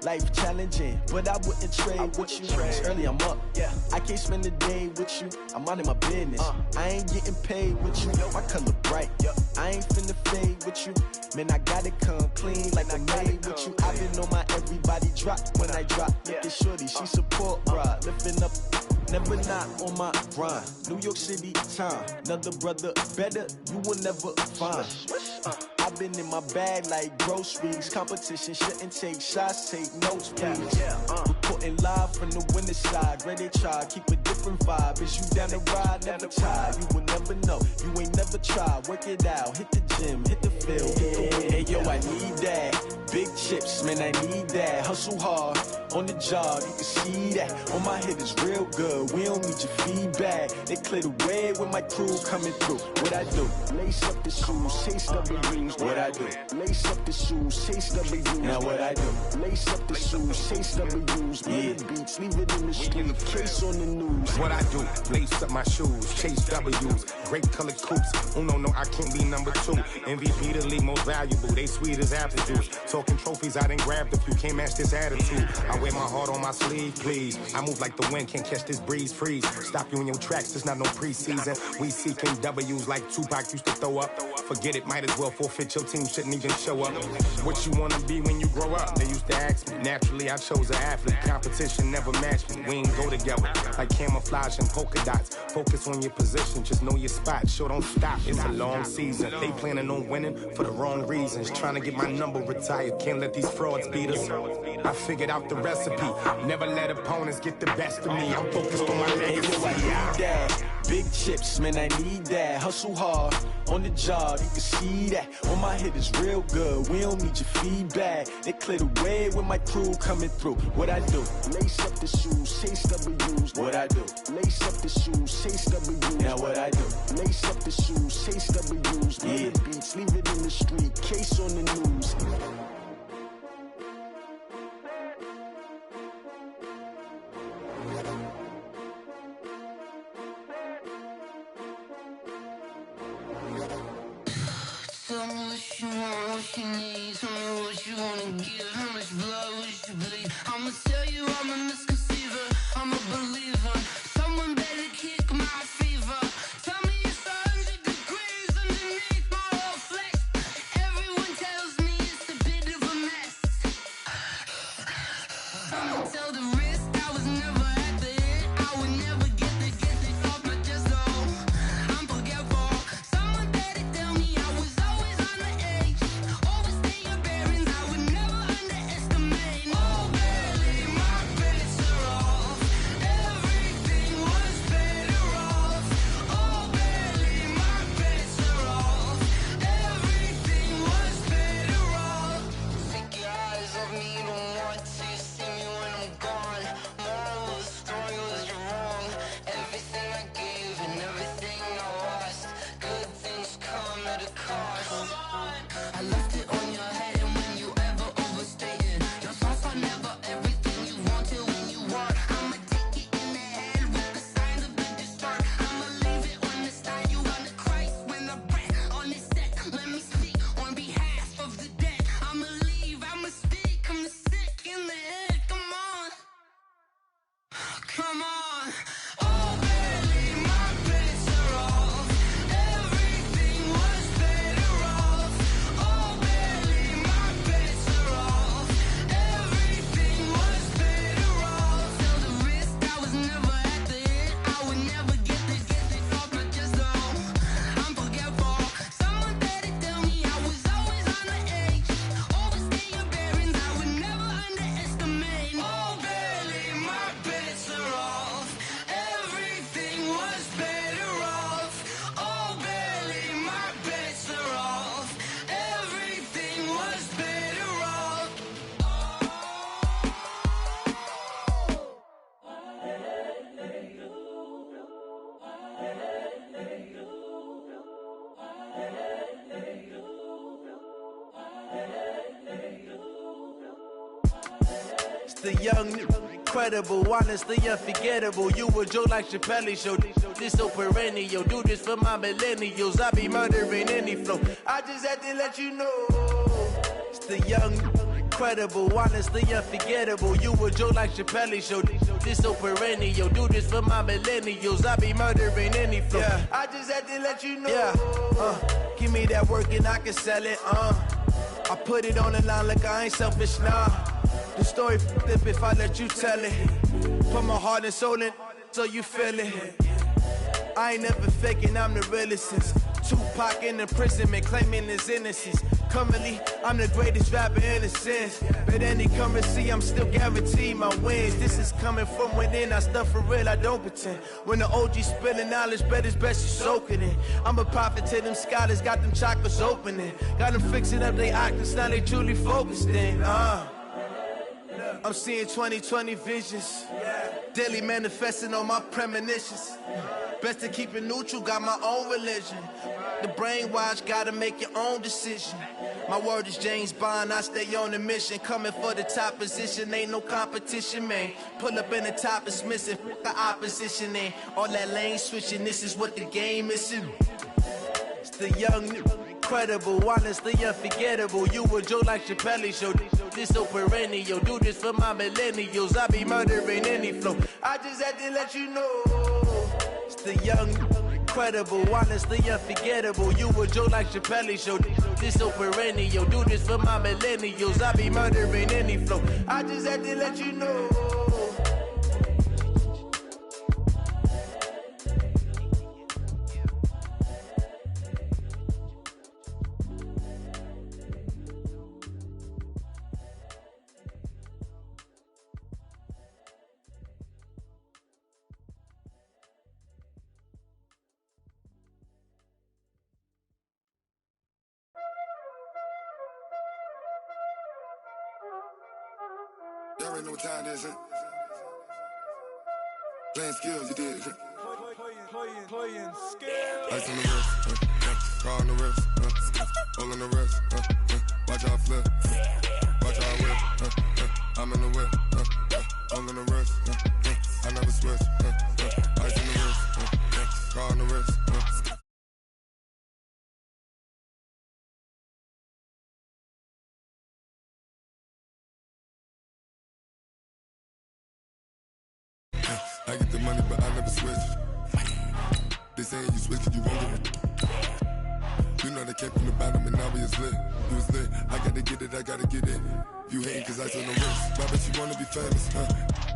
life challenging, but I wouldn't trade with you. Early I'm up, I can't spend a day with you. I'm out of my business. I ain't getting paid with you. My color bright. I ain't finna fade with you. Man, I gotta come clean like I made with you. I've been on my everybody drop when I drop. Look at shorty, she support ride, lifting up. Never not on my grind. New York City time. Another brother better, you will never find. I've been in my bag like groceries. Competition shouldn't take shots, take notes, please. Reporting live from the winter side. Ready to try, keep a different vibe. Is you down the ride, never tired. You will never know, you ain't never tried. Work it out, hit the gym, hit the field. Hey yo, I need that. Big chips, man, I need that. Hustle hard, on the job, you can see that. On my head is real good, we don't need your feedback. They clear the way with my crew coming through. What I do? Lace up the shoes, chase W's. What I do? Lace up the shoes, chase W's. Now what I do? Lace up the shoes, chase W's. Yeah. Beats, leave it in the street, case on the news. What I do? Lace up my shoes, chase W's. Great colored coops. Oh no, I can't be number 2. MVP the league most valuable. They sweet as apple juice. Talking trophies, I done grabbed a few. Can't match this attitude. I wear my heart on my sleeve, please. I move like the wind, can't catch this breeze, freeze. Stop you in your tracks, it's not no preseason. We seeking W's like Tupac used to throw up. Forget it, might as well forfeit, your team shouldn't even show up. What you wanna be when you grow up? They used to ask me. Naturally, I chose an athlete. Competition never matched me. We ain't go together like camouflage and polka dots. Focus on your position, just know your spot. Sure, don't stop, it's a long season. They planning on winning for the wrong reasons. Trying to get my number retired, can't let these frauds beat us. I figured out the recipe. Never let opponents get the best of me. I'm focused on my legacy. I need that. Big chips, man, I need that. Hustle hard, on the job, you can see that. On my head is real good, we don't need your feedback. They clear the way with my crew coming through. What I do? Lace up the shoes, chase W's. What I do? Lace up the shoes, chase W's. Now what I do? Lace up the shoes, chase W's. Yeah. Beats, leave it in the street, case on the news. Tell me what you want, what you need. Tell me what you wanna give. How much blood would you bleed? I'ma tell you I'm a misconceiver, I'm a believer. Someone better kick my fever. Tell me it's 100 degrees underneath my whole flesh. Everyone tells me it's a bit of a mess. I'ma tell the risk I was never at the hit. I would never get it off my chest though. I'm forgetful. Someone better tell me I was always on the edge. Overstay your bearings, I would never underestimate. Oh, barely, my bets are off. Everything was better off. Oh, barely, my bets are off. Everything was better off. Take your eyes off me, you don't want to see me when I'm gone. Moral of the story was you're wrong. Everything I gave and everything I lost. Good things come at a cost. I left it on your head, and when you ever overstay it, your thoughts are never everything you wanted when you want. I'ma take it in the head with the signs of the distort. I'ma leave it on the side. You on the Christ when I breath on this set. Let me speak on behalf of the dead. I'ma leave, I'ma speak. I'm the sick in the head. Come on, come on. Oh, barely, my bets are off. Everything was better off. Oh, barely, my bets are off. Everything was better off. Tell the risk I was never at the hit. I would never get it off my chest though. I'm forgetful. Someone better tell me I was always on the edge. Overstay your bearings, I would never underestimate. Oh, barely, my bets are off. Everything was better off. Oh, barely, my bets are off. Everything was better off. It's the young, incredible, honestly unforgettable. You a joke like Chappelle show. This so perennial. Do this for my millennials. I be murdering any flow. I just had to let you know. It's the young, incredible, honestly unforgettable. You a joke like Chappelle Show. This so perennial. Do this for my millennials. I be murdering any flow. Yeah. I just had to let you know. Yeah. Give me that work and I can sell it. I put it on the line like I ain't selfish, nah. The story flip if I let you tell it. Put my heart and soul in so you feel it. I ain't never faking, I'm the realest since Tupac in imprisonment, claiming his innocence. Currently, I'm the greatest rapper in a sense. But any currency, I'm still guaranteed my wins. This is coming from within, I stuff for real, I don't pretend. When the OG spilling knowledge, bet it's best you soak it in. I'm a prophet to them scholars, got them chakras opening. Got them fixing up their octaves, now they truly focused in. I'm seeing 2020 visions. Daily manifesting on my premonitions. Best to keep it neutral, got my own religion. The brainwash, gotta make your own decision. My word is James Bond, I stay on the mission. Coming for the top position, ain't no competition, man. Pull up in the top, it's missing, the opposition ain't. All that lane switching, this is what the game is. It's the young, incredible, honestly unforgettable. You a joke like Chappelle Show. This so perennial. Do this for my millennials. I be murdering any flow. I just had to let you know. It's the young, incredible, honestly unforgettable. You a joke like Chappelle Show. This so perennial. Do this for my millennials. I be murdering any flow. I just had to let you know. Y'all already know what time it is, huh? Playing skills, you did. Playing skills. Ice on the wrist, car on the wrist, all on the wrist, watch out flip, watch out whip, I'm in the whip, all on the wrist, I never switch, ice on the wrist, car on the wrist. I get the money, but I never switch. They saying you switch it, you won't get it. You know they came from the bottom and now we is lit. You was lit, I gotta get it, I gotta get it. You hating cause I on the wrist. Why bet you wanna be famous,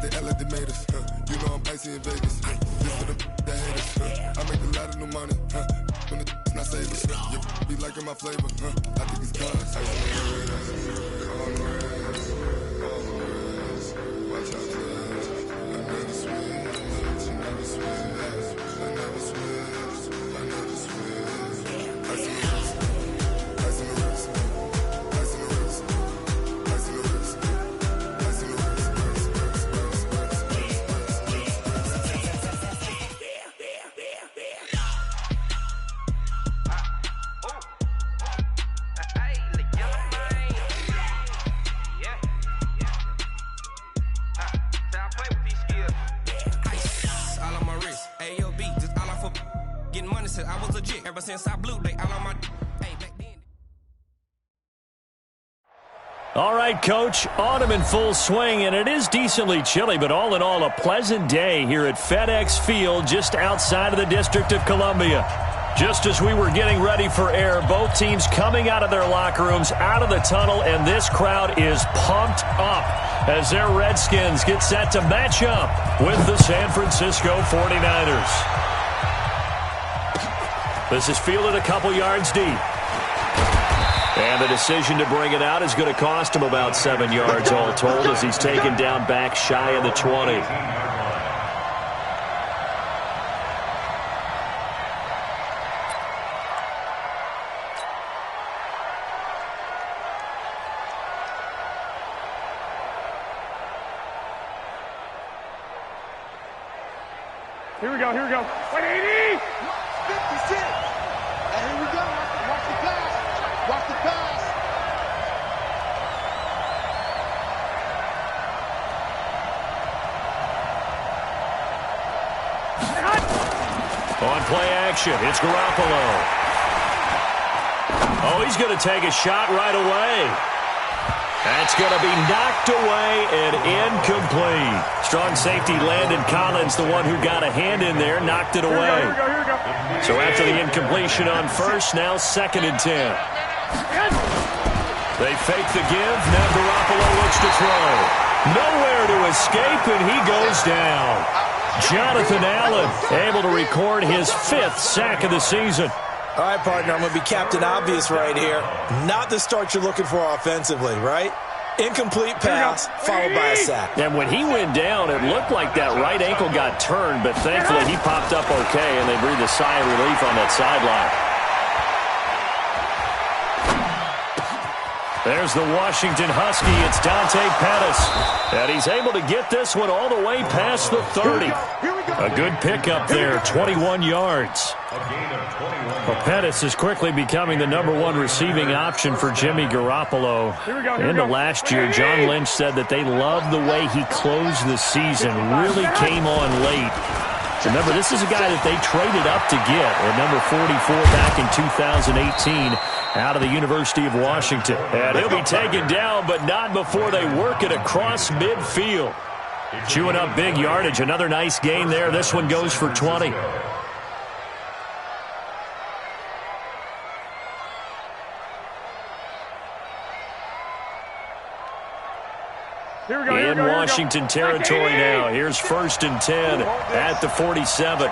They act like they made us, You know I'm icy in Vegas, This for the that hate us, I make a lot of new money, When the not save us, You be liking my flavor, I think it's cause ice on the wrist, on the wrist, on the wrist. Watch out for this, I never switch. I never switch. I never switch. I never switch. Ice in the wrist. Ice in the wrist. Ice in the wrist. Ice in the wrist. Ice in the wrist. I was legit ever since I blew they all on my All right, Coach, autumn in full swing, and it is decently chilly, but all in all, a pleasant day here at FedEx Field just outside of the District of Columbia. Just as we were getting ready for air, both teams coming out of their locker rooms, out of the tunnel, and this crowd is pumped up as their Redskins get set to match up with the San Francisco 49ers. This is fielded a couple yards deep. And the decision to bring it out is going to cost him about 7 yards all told as he's taken down back shy of the 20. Here we go, here we go. 180! 56! And here we go. Watch the pass. Watch the pass. On play action, it's Garoppolo. Oh, he's going to take a shot right away. That's going to be knocked away and incomplete. Strong safety Landon Collins, the one who got a hand in there, knocked it away. Here we go. So after the incompletion on first, now 2nd and 10. They fake the give. Now Garoppolo looks to throw. Nowhere to escape, and he goes down. Jonathan Allen able to record his 5th sack of the season. All right, partner, I'm going to be Captain Obvious right here. Not the start you're looking for offensively, right? Incomplete pass, followed by a sack. And when he went down, it looked like that right ankle got turned, but thankfully he popped up okay, and they breathed a sigh of relief on that sideline. There's the Washington Husky. It's Dante Pettis. And he's able to get this one all the way past the 30. A good pickup there, 21 yards. Well, Pettis is quickly becoming the #1 receiving option for Jimmy Garoppolo. In the last year, John Lynch said that they loved the way he closed the season, really came on late. Remember, this is a guy that they traded up to get at number 44 back in 2018 out of the University of Washington. And he'll be taken down, but not before they work it across midfield. Chewing up big yardage. Another nice gain there. This one goes for 20. In Washington territory now. Here's 1st and 10 at the 47.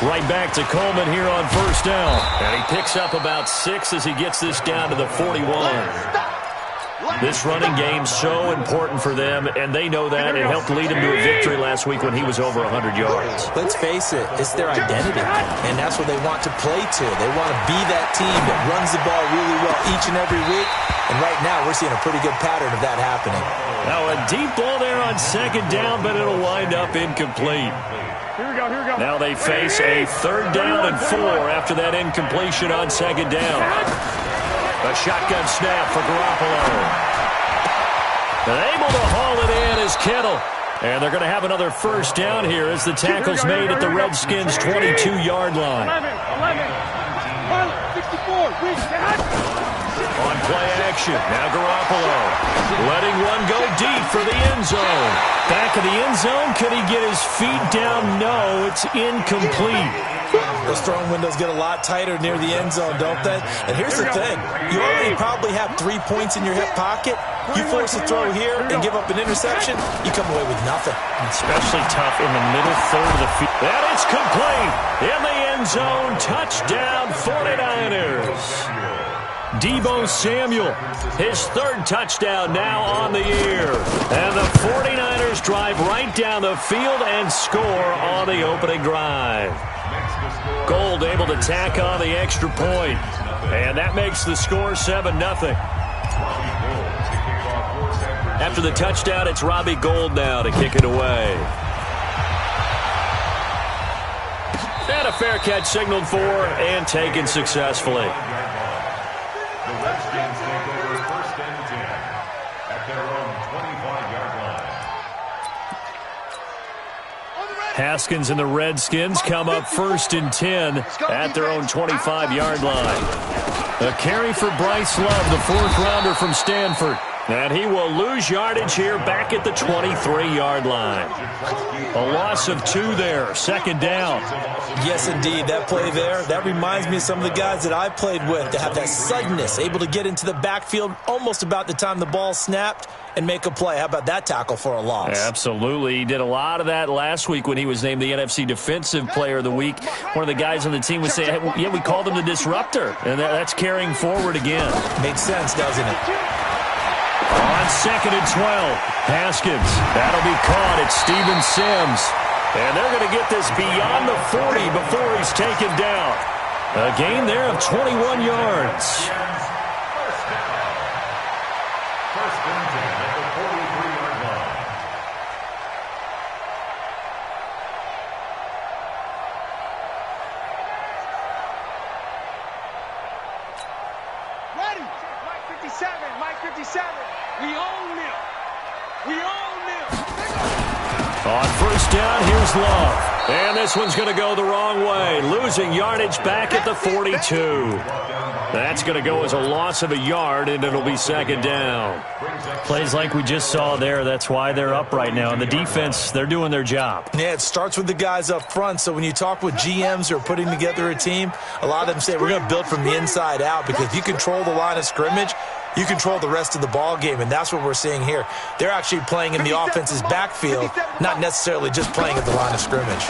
Right back to Coleman here on 1st down. And he picks up about 6 as he gets this down to the 41. This running game so important for them, and they know that. It helped lead them to a victory last week when he was over 100 yards. Let's face it, it's their identity, and that's what they want to play to. They want to be that team that runs the ball really well each and every week, and right now we're seeing a pretty good pattern of that happening. Now a deep ball there on 2nd down, but it'll wind up incomplete. Here we go. Now they face a 3rd down and 4 after that incompletion on 2nd down. A shotgun snap for Garoppolo. And able to haul it in is Kittle. And they're going to have another 1st down here as the tackle's made at the Redskins' 22-yard line. 64. On play action, now Garoppolo letting one go deep for the end zone. Back of the end zone, could he get his feet down? No, it's incomplete. Those throwing windows get a lot tighter near the end zone, don't they? And here's the thing. You already probably have 3 points in your hip pocket. You force a throw here and give up an interception, you come away with nothing. Especially tough in the middle third of the field. And it's complete in the end zone. Touchdown, 49ers. Deebo Samuel, his 3rd touchdown now on the year. And the 49ers drive right down the field and score on the opening drive. Gold able to tack on the extra point. And that makes the score 7-0. After the touchdown, it's Robbie Gould now to kick it away. And a fair catch signaled for and taken successfully. The Redskins take over 1st and 10 at their own 25-yard line. Haskins and the Redskins come up 1st and 10 at their own 25-yard line. A carry for Bryce Love, the 4th-rounder from Stanford. And he will lose yardage here back at the 23-yard line. A loss of 2 there, 2nd down. Yes, indeed. That play there, that reminds me of some of the guys that I played with that have that suddenness, able to get into the backfield almost about the time the ball snapped and make a play. How about that tackle for a loss? Absolutely. He did a lot of that last week when he was named the NFC Defensive Player of the Week. One of the guys on the team would say, hey, yeah, we called him the disruptor. And that's carrying forward again. Makes sense, doesn't it? On 2nd and 12, Haskins. That'll be caught. It's Steven Sims. And they're going to get this beyond the 40 before he's taken down. A gain there of 21 yards. First and 10 at the 43-yard line. Ready. Mike 57. Mike 57. We own them. We own them. On 1st down, here's Love. And this one's going to go the wrong way, losing yardage back at the 42. That's going to go as a loss of a yard, and it'll be second down. Plays like we just saw there. That's why they're up right now. And the defense, they're doing their job. Yeah, it starts with the guys up front. So when you talk with GMs who are putting together a team, a lot of them say we're going to build from the inside out, because if you control the line of scrimmage, you control the rest of the ball game, and that's what we're seeing here. They're actually playing in the offense's backfield, not necessarily just playing at the line of scrimmage.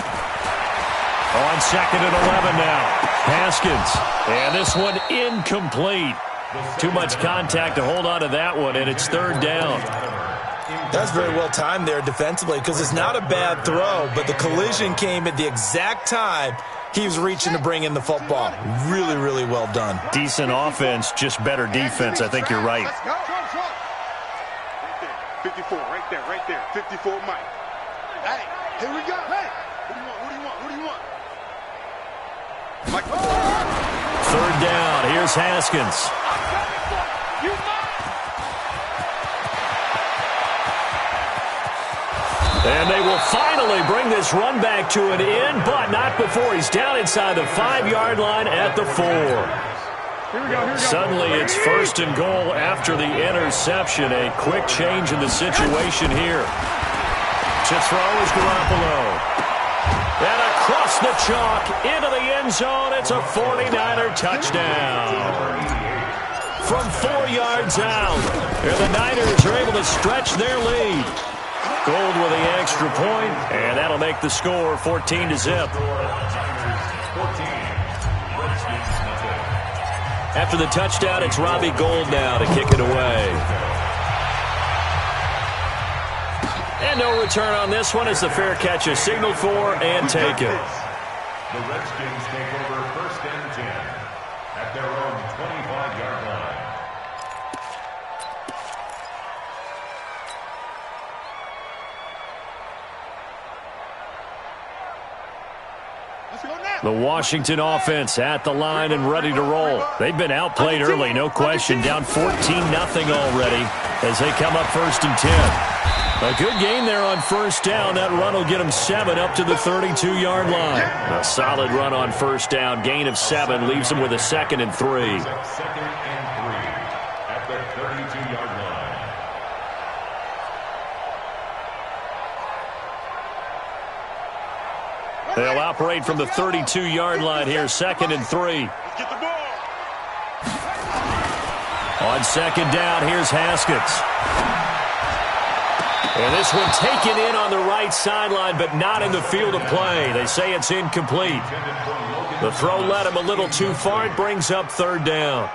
On second and 11 now. Haskins. And this one incomplete. Too much contact to hold on to that one, and it's third down. That's very well timed there defensively, because it's not a bad throw, but the collision came at the exact time he was reaching to bring in the football. Really, really well done. Decent offense, just better defense. I think you're right. 54, right there. 54, Mike. Hey, here we go. Hey, what do you want? Mike. Third down. Here's Haskins. And they will finally bring this run back to an end, but not before he's down inside the 5-yard line at the 4. Here we go. Suddenly it's first and goal after the interception. A quick change in the situation here. To throw is Garoppolo. And across the chalk into the end zone. It's a 49er touchdown. From 4 yards out. And the Niners are able to stretch their lead. Gold with the extra point, and that'll make the score 14-0. After the touchdown, it's Robbie Gould now to kick it away. And no return on this one as the fair catch is signaled for and taken. The Redskins take over first and 10 at their own 25-yard line. The Washington offense at the line and ready to roll. They've been outplayed early, no question. Down 14-0 already as they come up first and 10. A good game there on first down. That run will get them 7 up to the 32-yard line. A solid run on first down. Gain of 7 leaves them with a 2nd and 3. Second and 3 at the 32-yard line. They'll operate from the 32-yard line here, 2nd and 3. Get the ball. On second down, here's Haskins. And this one taken in on the right sideline, but not in the field of play. They say it's incomplete. The throw led him a little too far. It brings up third down.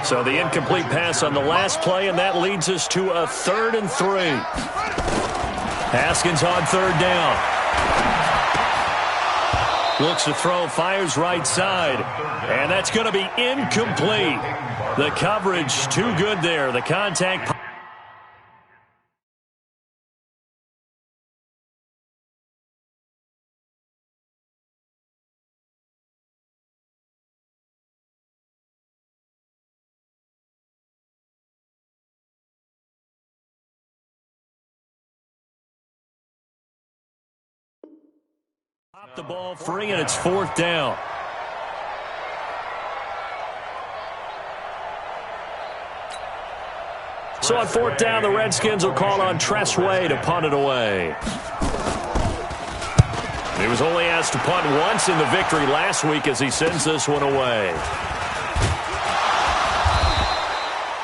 So the incomplete pass on the last play, and that leads us to a 3rd and 3. Haskins on third down. Looks to throw, fires right side. And that's going to be incomplete. The coverage too good there. The contact. The ball free, and it's 4th down. So on 4th down, the Redskins will call on Tress Way to punt it away. He was only asked to punt once in the victory last week as he sends this one away.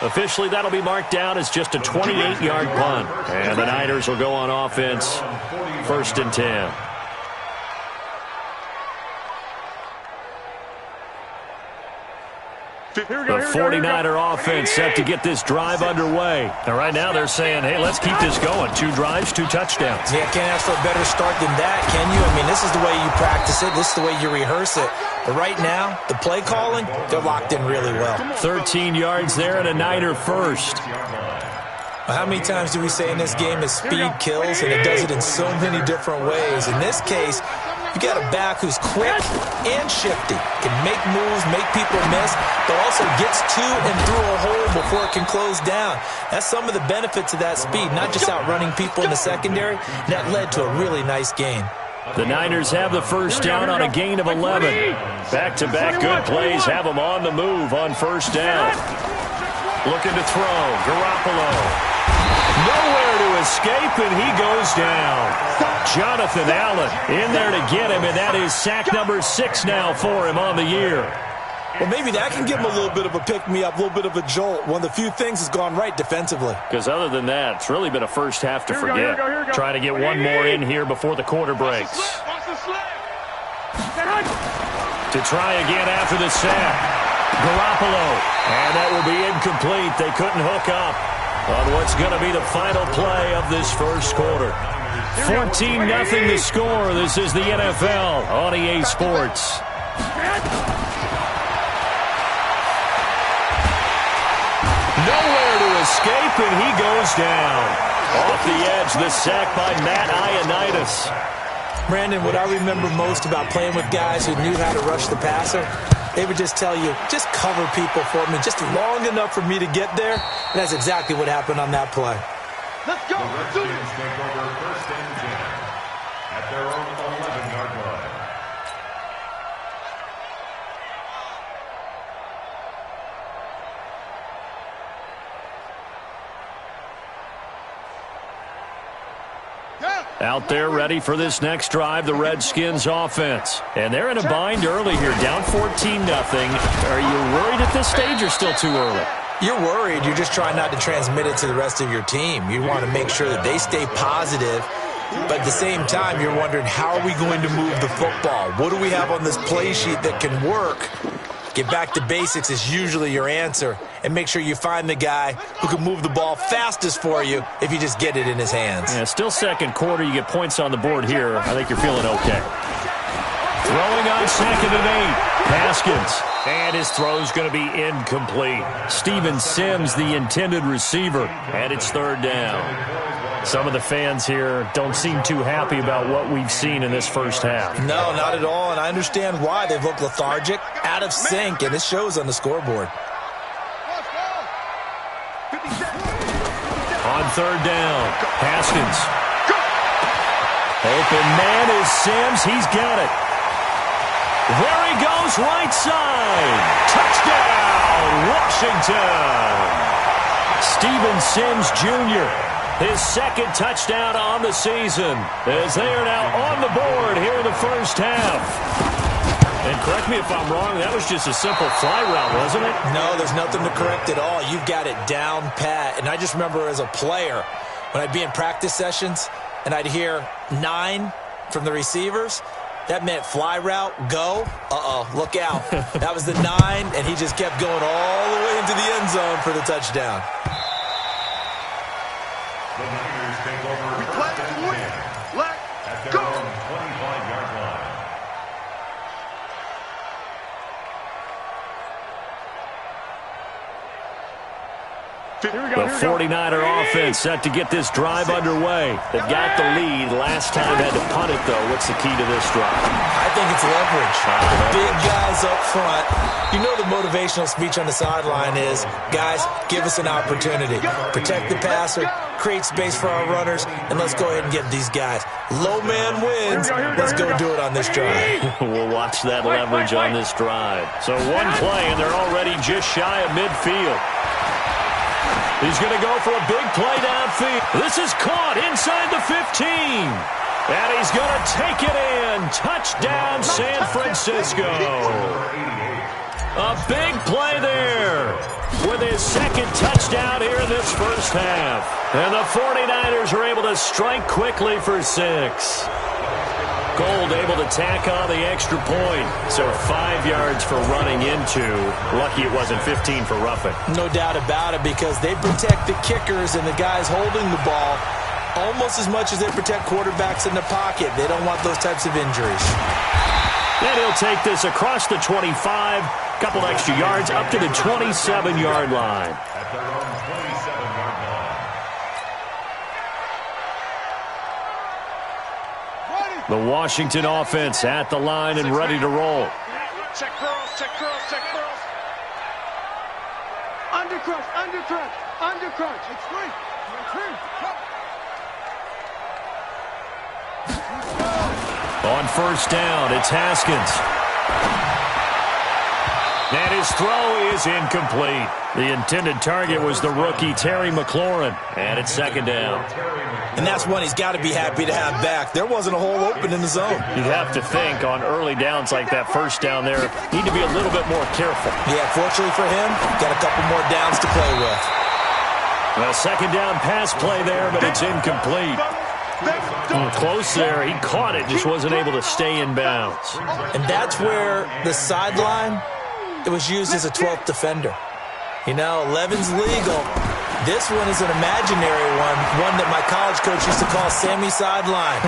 Officially, that'll be marked down as just a 28-yard punt. And the Niners will go on offense, 1st and 10. The 49er offense set to get this drive underway. And right now they're saying, hey, let's keep this going. 2 drives, 2 touchdowns. Yeah, can't ask for a better start than that, can you? I mean, this is the way you practice it. This is the way you rehearse it. But right now, the play calling, they're locked in really well. 13 yards there and a Niner first. Well, how many times do we say in this game is speed kills, and it does it in so many different ways. In this case, you got a back who's quick and shifty, can make moves, make people miss, but also gets to and through a hole before it can close down. That's some of the benefits of that speed, not just outrunning people in the secondary. That led to a really nice gain. The Niners have the first down on a gain of 11. Back-to-back good plays have them on the move on first down. Looking to throw. Garoppolo. Nowhere to escape, and he goes down. Jonathan Allen in there to get him, and that is sack number 6 now for him on the year. Well, maybe that can give him a little bit of a pick-me-up, a little bit of a jolt. One of the few things has gone right defensively. Because other than that, it's really been a first half to forget. Trying to get one more in here before the quarter breaks. To try again after the sack. Garoppolo. And that will be incomplete. They couldn't hook up on what's going to be the final play of this first quarter. 14-0 the score. This is the NFL on EA Sports. Nowhere to escape, and he goes down. Off the edge, the sack by Matt Ioannidis. Brandon, what I remember most about playing with guys who knew how to rush the passer, they would just tell you, just cover people for me, just long enough for me to get there. And that's exactly what happened on that play. Let's go. The Redskins take over first and 10 at their own 11-yard line. Out there ready for this next drive, the Redskins offense. And they're in a bind early here, down 14-0. Are you worried at this stage or still too early? You're worried. You're just trying not to transmit it to the rest of your team. You want to make sure that they stay positive. But at the same time, you're wondering, how are we going to move the football? What do we have on this play sheet that can work? Get back to basics is usually your answer. And make sure you find the guy who can move the ball fastest for you if you just get it in his hands. Yeah, still second quarter. You get points on the board here. I think you're feeling okay. Throwing on 2nd and 8. Haskins. And his throw's going to be incomplete. Steven Sims, the intended receiver. And it's 3rd down. Some of the fans here don't seem too happy about what we've seen in this first half. No, not at all, and I understand why. They've looked lethargic, out of sync, and it shows on the scoreboard. On 3rd down, Haskins. Open man is Sims. He's got it. There he goes, right side. Touchdown, Washington. Steven Sims Jr., his 2nd touchdown on the season, as they are now on the board here in the first half. And correct me if I'm wrong, that was just a simple fly route, wasn't it? No, there's nothing to correct at all. You've got it down pat. And I just remember as a player, when I'd be in practice sessions and I'd hear 9 from the receivers, that meant fly route, go. Look out. That was the 9, and he just kept going all the way into the end zone for the touchdown. The Niners take over first and 10 at their own 25-yard line. The 49er offense set to get this drive underway. They've got the lead. Last time had to punt it, though. What's the key to this drive? I think it's leverage. The big guys up front. You know the motivational speech on the sideline is, guys, give us an opportunity. Protect the passer, create space for our runners, and let's go ahead and get these guys. Low man wins. Let's go do it on this drive. We'll watch that leverage on this drive. So one play, and they're already just shy of midfield. He's going to go for a big play downfield. This is caught inside the 15. And he's going to take it in. Touchdown, San Francisco. A big play there with his 2nd touchdown here in this first half. And the 49ers are able to strike quickly for 6. Gold able to tack on the extra point. So 5 yards for running into. Lucky it wasn't 15 for roughing. No doubt about it, because they protect the kickers and the guys holding the ball almost as much as they protect quarterbacks in the pocket. They don't want those types of injuries. And he'll take this across the 25. Couple extra yards up to the 27-yard line. At their own 27-yard line. The Washington offense at the line and ready to roll. Check curls, check curls, check curls. Undercrunch, undercrunch, undercrunch. It's free. On first down, it's Haskins. And his throw is incomplete. The intended target was the rookie Terry McLaurin. And it's second down. And that's one he's got to be happy to have back. There wasn't a hole open in the zone. You'd have to think on early downs like that first down there, need to be a little bit more careful. Yeah, fortunately for him, got a couple more downs to play with. A second down pass play there, but it's incomplete. Close there. He caught it, just wasn't able to stay in bounds. And that's where the sideline, it was used as a 12th defender. You know, 11's legal. This one is an imaginary one that my college coach used to call Sammy Sideline.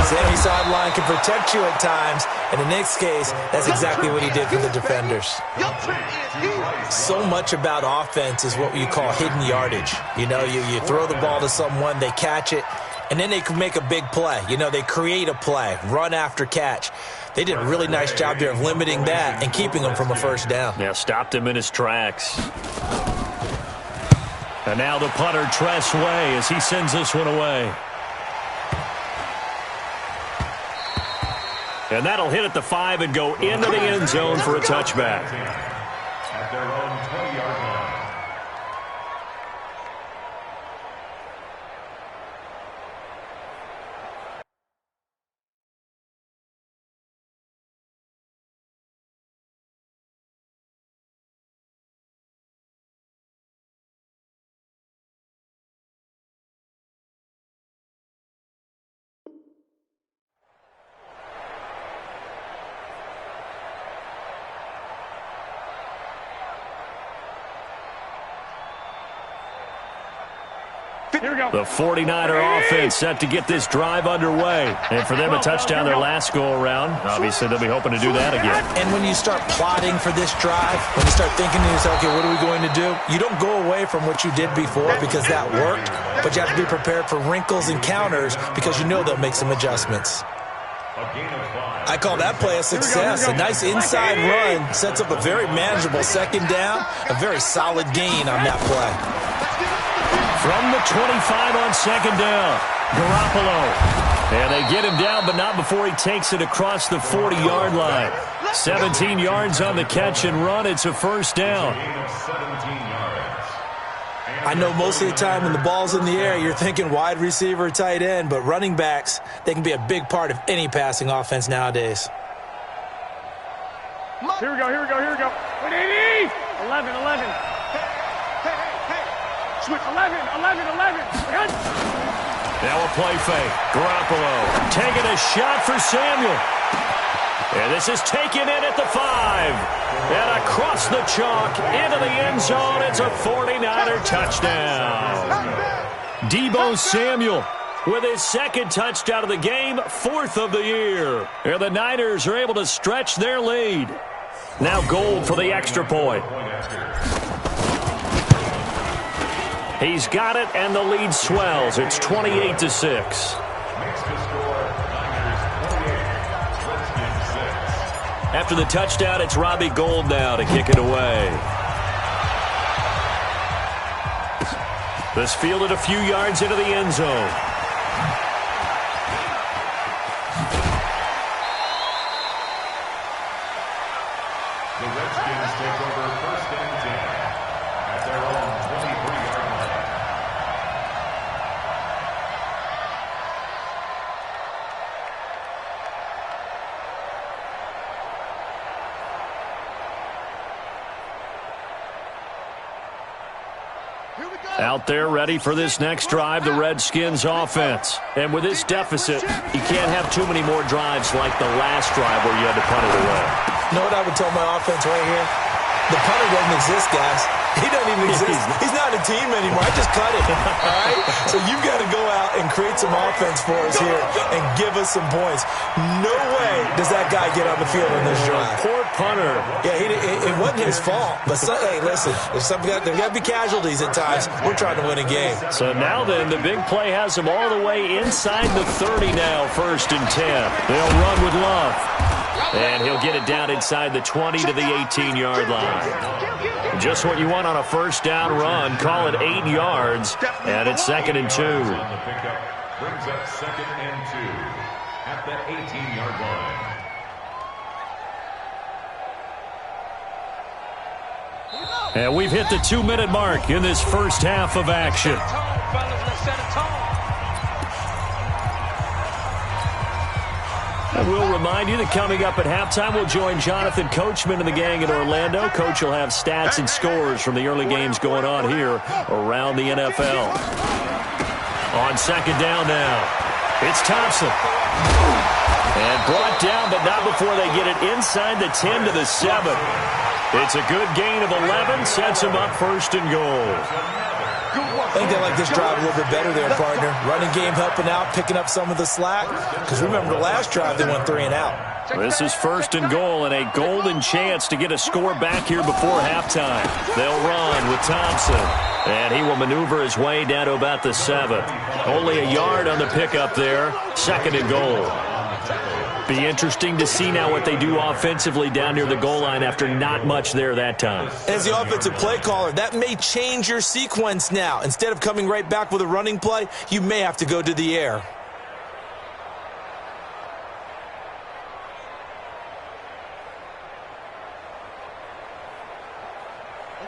Sammy Sideline can protect you at times, and in this case, that's exactly what he did for the defenders. So much about offense is what you call hidden yardage. You know, you throw the ball to someone, they catch it, and then they can make a big play. You know, they create a play, run after catch. They did a really nice job there of limiting that and keeping him from a first down. Yeah, stopped him in his tracks. And now the punter, Tress Way, as he sends this one away. And that'll hit at the 5 and go into the end zone for a touchback. At their own 20-yard line. Here we go. The 49er offense set to get this drive underway. And for them, a touchdown their last go-around. Obviously, they'll be hoping to do that again. And when you start plotting for this drive, when you start thinking to yourself, okay, what are we going to do? You don't go away from what you did before because that worked, but you have to be prepared for wrinkles and counters because you know they'll make some adjustments. I call that play a success. A nice inside run sets up a very manageable second down, a very solid gain on that play. From the 25 on second down, Garoppolo. And they get him down, but not before he takes it across the 40-yard line. 17 yards on the catch and run. It's a first down. I know most of the time when the ball's in the air, you're thinking wide receiver, tight end, but running backs, they can be a big part of any passing offense nowadays. Here we go, here we go, here we go. 180! 11. Switch 11. Now a play fake. Garoppolo taking a shot for Samuel. And this is taken in at the 5. And across the chalk into the end zone. It's a 49er touchdown. Deebo Samuel with his second touchdown of the game, 4th of the year. And the Niners are able to stretch their lead. Now Gold for the extra point. He's got it, and the lead swells. It's 28-6. After the touchdown, it's Robbie Gould now to kick it away. This fielded a few yards into the end zone. The Redskins take over first and 10 at their own 23-yard line. Out there ready for this next drive, the Redskins offense. And with this deficit, you can't have too many more drives like the last drive where you had to punt it away. You know what I would tell my offense right here? The punter doesn't exist, guys. He doesn't even exist. He's not a team anymore. I just cut it, all right? So you've got to go out and create some offense for us here and give us some points. No way does that guy get on the field in this drive. Poor punter. Yeah, it wasn't his fault. But, hey, listen, there's got to be casualties at times. We're trying to win a game. So now then, the big play has him all the way inside the 30 now, 1st and 10. They'll run with Love. And he'll get it down inside the 20 to the 18-yard line. Just what you want on a first down run. Call it 8 yards, and it's 2nd and 2. On the pickup brings up 2nd and 2. at the 18-yard line. And we've hit the 2-minute mark in this first half of action. And we'll remind you that coming up at halftime, we'll join Jonathan Coachman and the gang in Orlando. Coach will have stats and scores from the early games going on here around the NFL. On second down now, it's Thompson. And brought down, but not before they get it inside the 10 to the 7. It's a good gain of 11, sets them up first and goal. I think they like this drive a little bit better there, partner. Running game helping out, picking up some of the slack. Because remember, the last drive, they went 3 and out. This is first and goal and a golden chance to get a score back here before halftime. They'll run with Thompson. And he will maneuver his way down to about the 7. Only a yard on the pickup there. Second and goal. Be interesting to see now what they do offensively down near the goal line after not much there that time. As the offensive play caller, that may change your sequence now. Instead of coming right back with a running play, you may have to go to the air.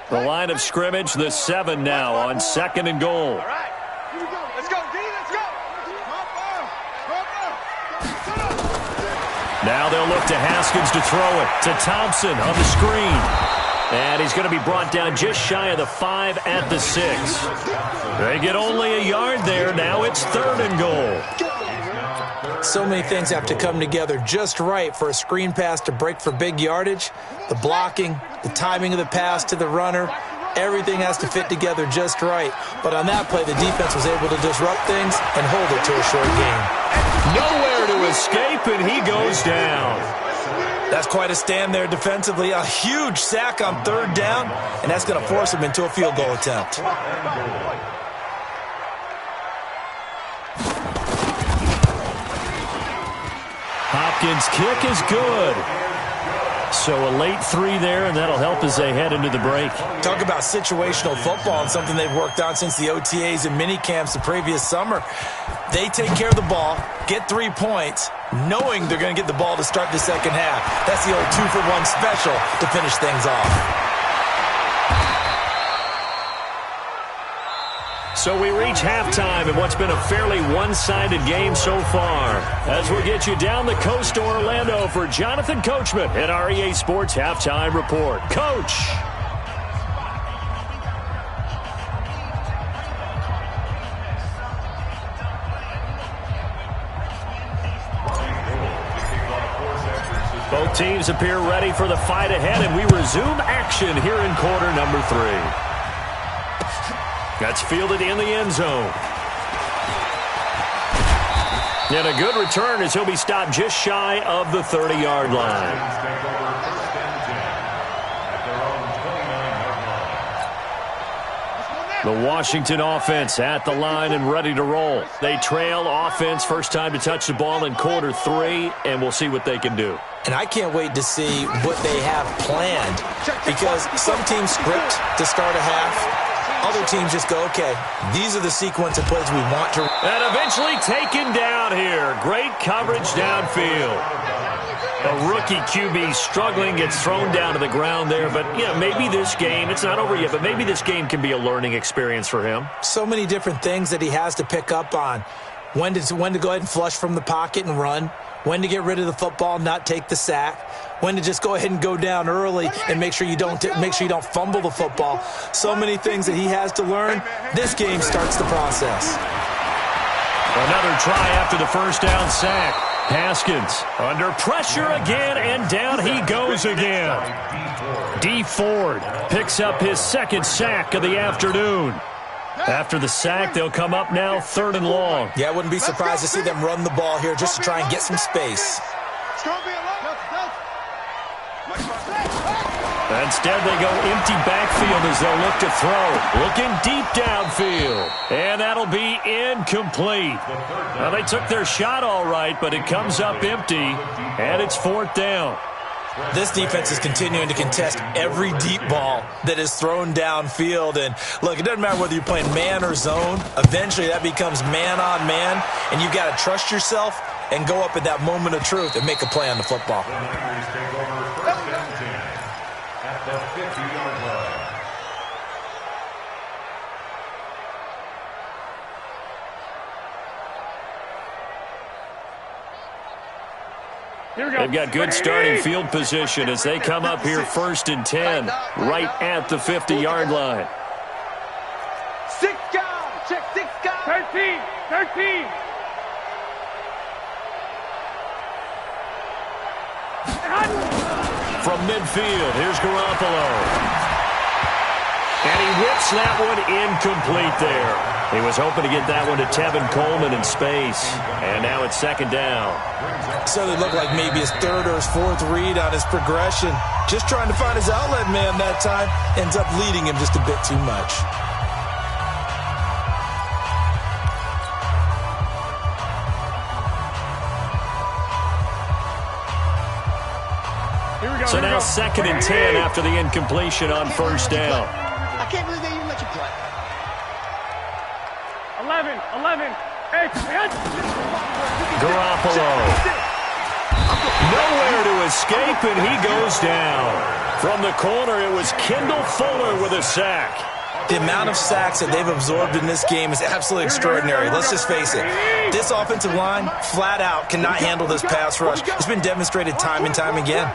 The line of scrimmage, the 7 now on second and goal. All right, here we go. Let's go, D, let's go. Now they'll look to Haskins to throw it to Thompson on the screen. And he's going to be brought down just shy of the 5 at the 6. They get only a yard there. Now it's third and goal. So many things have to come together just right for a screen pass to break for big yardage. The blocking, the timing of the pass to the runner, everything has to fit together just right. But on that play, the defense was able to disrupt things and hold it to a short gain. Nowhere to escape, and he goes down. That's quite a stand there defensively. A huge sack on third down, and that's going to force him into a field goal attempt. Hopkins' kick is good. So a late 3 there, and that'll help as they head into the break. Talk about situational football and something they've worked on since the OTAs and mini camps the previous summer. They take care of the ball, get 3 points, knowing they're going to get the ball to start the second half. That's the old 2-for-1 special to finish things off. So we reach halftime in what's been a fairly one-sided game so far. As we'll get you down the coast to Orlando for Jonathan Coachman at our EA Sports Halftime Report. Coach! Both teams appear ready for the fight ahead, and we resume action here in quarter number 3. That's fielded in the end zone. And a good return as he'll be stopped just shy of the 30-yard line. The Washington offense at the line and ready to roll. They trail offense first time to touch the ball in quarter 3, and we'll see what they can do. And I can't wait to see what they have planned, because some teams script to start a half. Other teams just go, okay, these are the sequence of plays we want to. And eventually taken down here. Great coverage downfield. A rookie QB struggling, gets thrown down to the ground there. But, you know, maybe this game, it's not over yet, but maybe this game can be a learning experience for him. So many different things that he has to pick up on. When to go ahead and flush from the pocket and run. When to get rid of the football, not take the sack. When to just go ahead and go down early and make sure you don't fumble the football. So many things that he has to learn. This game starts the process. Another try after the first down sack. Haskins under pressure again, and down he goes again. D. Ford picks up his second sack of the afternoon. After the sack, they'll come up now third and long. Yeah, I wouldn't be surprised to see them run the ball here just to try and get some space. Instead, they go empty backfield as they'll look to throw. Looking deep downfield. And that'll be incomplete. Well, they took their shot all right, but it comes up empty, and it's fourth down. This defense is continuing to contest every deep ball that is thrown downfield. And, look, it doesn't matter whether you're playing man or zone. Eventually, that becomes man on man, and you've got to trust yourself and go up at that moment of truth and make a play on the football. The Niners take over first and 10 at the 50-yard line. They've got good starting field position as they come up here first and 10, right at the 50-yard line. 6 guard. Check 6 guard. 13. From midfield, here's Garoppolo. And he whips that one incomplete there. He was hoping to get that one to Tevin Coleman in space. And now it's second down. So it looked like maybe his third or his fourth read on his progression. Just trying to find his outlet man that time. Ends up leading him just a bit too much. So now second and 10 after the incompletion on first down. I can't believe they even let you play. 11. Hey, Garoppolo. Nowhere to escape, and he goes down. From the corner, it was Kendall Fuller with a sack. The amount of sacks that they've absorbed in this game is absolutely extraordinary. Let's just face it. This offensive line, flat out, cannot handle this pass rush. It's been demonstrated time and time again.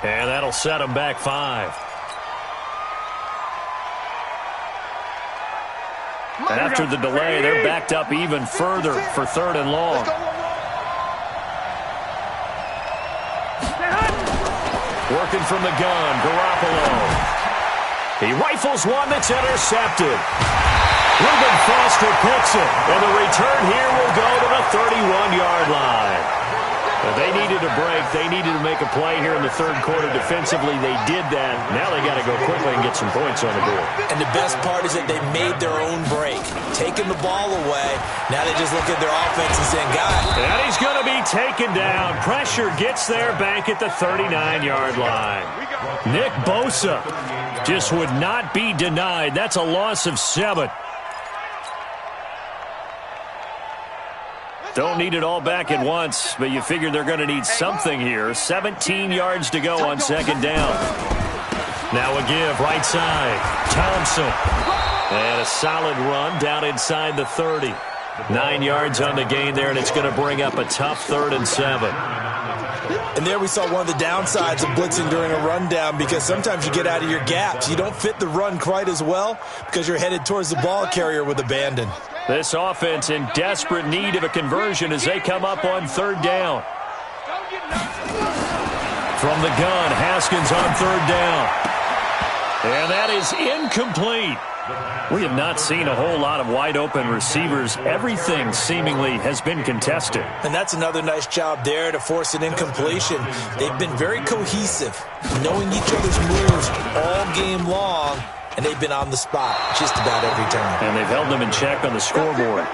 And that'll set them back 5. After the delay, they're backed up even further for third and long. Working from the gun, Garoppolo. He rifles one that's intercepted. Reuben Foster picks it, and the return here will go to the 31-yard line. They needed a break. They needed to make a play here in the third quarter defensively. They did that. Now they got to go quickly and get some points on the board. And the best part is that they made their own break. Taking the ball away. Now they just look at their offense and saying, God. And he's going to be taken down. Pressure gets there back at the 39-yard line. Nick Bosa just would not be denied. That's a loss of 7. Don't need it all back at once, but you figure they're going to need something here. 17 yards to go on second down. Now a give, right side. Thompson. And a solid run down inside the 30. 9 yards on the gain there, and it's going to bring up a tough 3rd and 7. And there we saw one of the downsides of blitzing during a rundown, because sometimes you get out of your gaps. You don't fit the run quite as well because you're headed towards the ball carrier with abandon. This offense in desperate need of a conversion as they come up on third down. From the gun, Haskins on third down. And that is incomplete. We have not seen a whole lot of wide-open receivers. Everything seemingly has been contested. And that's another nice job there to force an incompletion. They've been very cohesive, knowing each other's moves all game long, and they've been on the spot just about every time. And they've held them in check on the scoreboard.